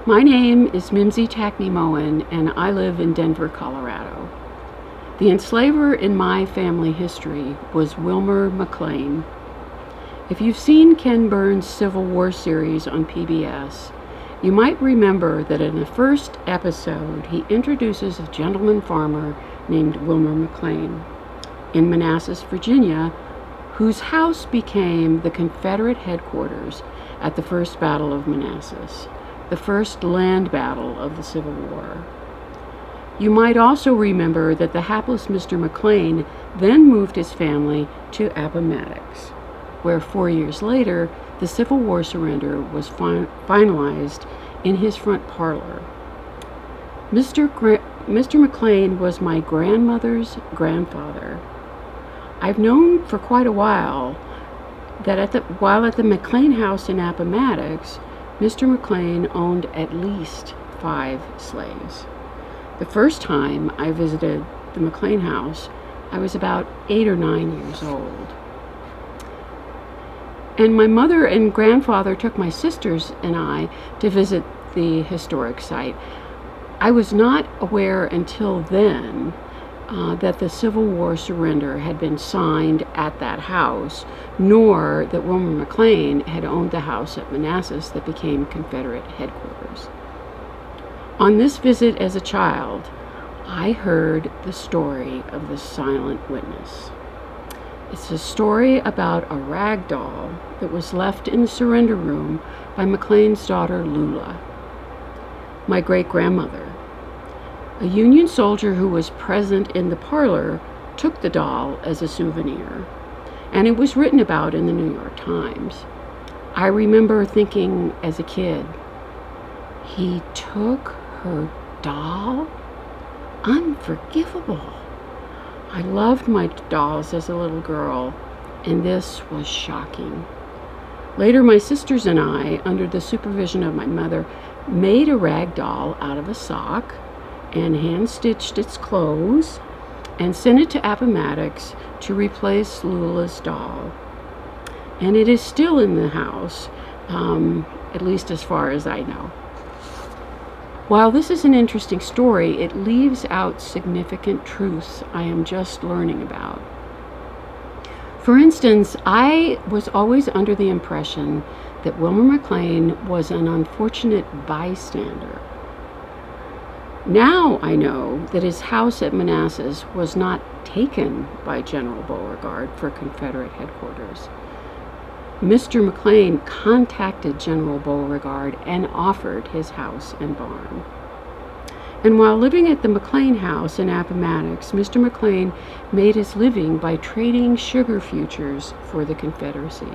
My name is Mimzy Tackney Moen, and I live in Denver, Colorado. The enslaver in my family history was Wilmer McLean. If you've seen Ken Burns' Civil War series on PBS, you might remember that in the first episode he introduces a gentleman farmer named Wilmer McLean in Manassas, Virginia, whose house became the Confederate headquarters at the First Battle of Manassas, the first land battle of the Civil War. You might also remember that the hapless Mr. McLean then moved his family to Appomattox, where 4 years later the Civil War surrender was finalized in his front parlor. Mr. McLean was my grandmother's grandfather. I've known for quite a while that while at the McLean house in Appomattox, Mr. McLean owned at least 5 slaves. The first time I visited the McLean house, I was about 8 or 9 years old. And my mother and grandfather took my sisters and I to visit the historic site. I was not aware until then that the Civil War surrender had been signed at that house, nor that Wilmer McLean had owned the house at Manassas that became Confederate headquarters. On this visit as a child, I heard the story of the silent witness. It's a story about a rag doll that was left in the surrender room by McLean's daughter Lula. My great-grandmother, a Union soldier who was present in the parlor, took the doll as a souvenir, and it was written about in the New York Times. I remember thinking as a kid, he took her doll? Unforgivable. I loved my dolls as a little girl, and this was shocking. Later, my sisters and I, under the supervision of my mother, made a rag doll out of a sock and hand-stitched its clothes and sent it to Appomattox to replace Lula's doll. And it is still in the house, at least as far as I know. While this is an interesting story, it leaves out significant truths I am just learning about. For instance, I was always under the impression that Wilmer McLean was an unfortunate bystander. Now I know that his house at Manassas was not taken by General Beauregard for Confederate headquarters. Mr. McLean contacted General Beauregard and offered his house and barn. And while living at the McLean house in Appomattox, Mr. McLean made his living by trading sugar futures for the Confederacy.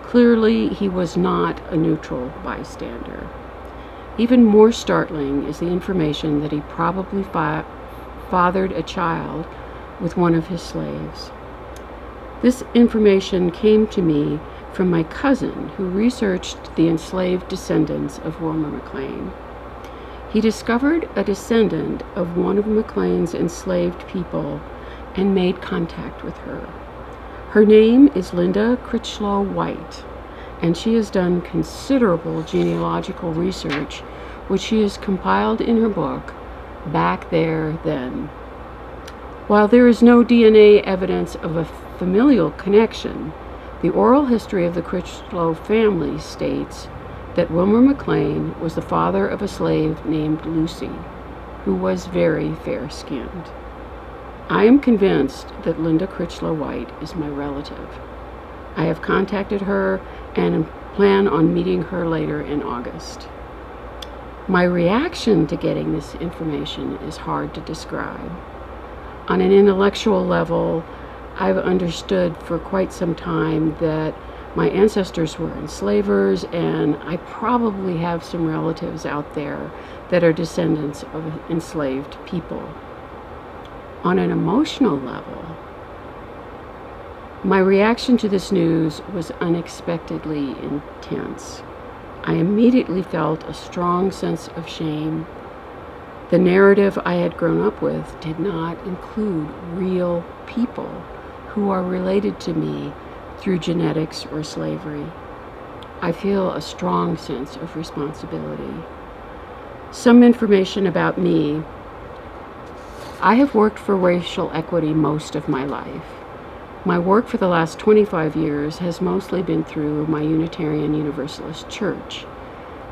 Clearly, he was not a neutral bystander. Even more startling is the information that he probably fathered a child with one of his slaves. This information came to me from my cousin, who researched the enslaved descendants of Wilmer McLean. He discovered a descendant of one of McLean's enslaved people and made contact with her. Her name is Linda Critchlow White, and she has done considerable genealogical research, which she has compiled in her book, Back There Then. While there is no DNA evidence of a familial connection, the oral history of the Critchlow family states that Wilmer McLean was the father of a slave named Lucy, who was very fair-skinned. I am convinced that Linda Critchlow White is my relative. I have contacted her and plan on meeting her later in August. My reaction to getting this information is hard to describe. On an intellectual level, I've understood for quite some time that my ancestors were enslavers, and I probably have some relatives out there that are descendants of enslaved people. On an emotional level, my reaction to this news was unexpectedly intense. I immediately felt a strong sense of shame. The narrative I had grown up with did not include real people who are related to me through genetics or slavery. I feel a strong sense of responsibility. Some information about me. I have worked for racial equity most of my life. My work for the last 25 years has mostly been through my Unitarian Universalist Church,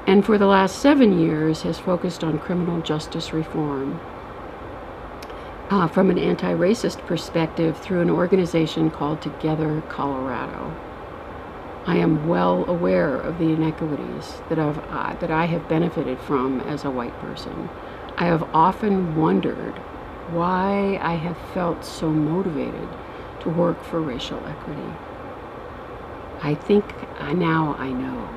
and for the last 7 years has focused on criminal justice reform from an anti-racist perspective through an organization called Together Colorado. I am well aware of the inequities that I have benefited from as a white person. I have often wondered why I have felt so motivated to work for racial equity. I think now I know.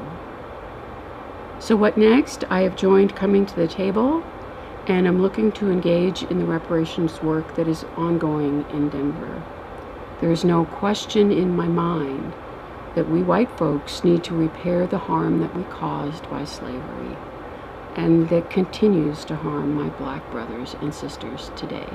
So what next? I have joined Coming to the Table, and I'm looking to engage in the reparations work that is ongoing in Denver. There is no question in my mind that we white folks need to repair the harm that we caused by slavery, and that continues to harm my black brothers and sisters today.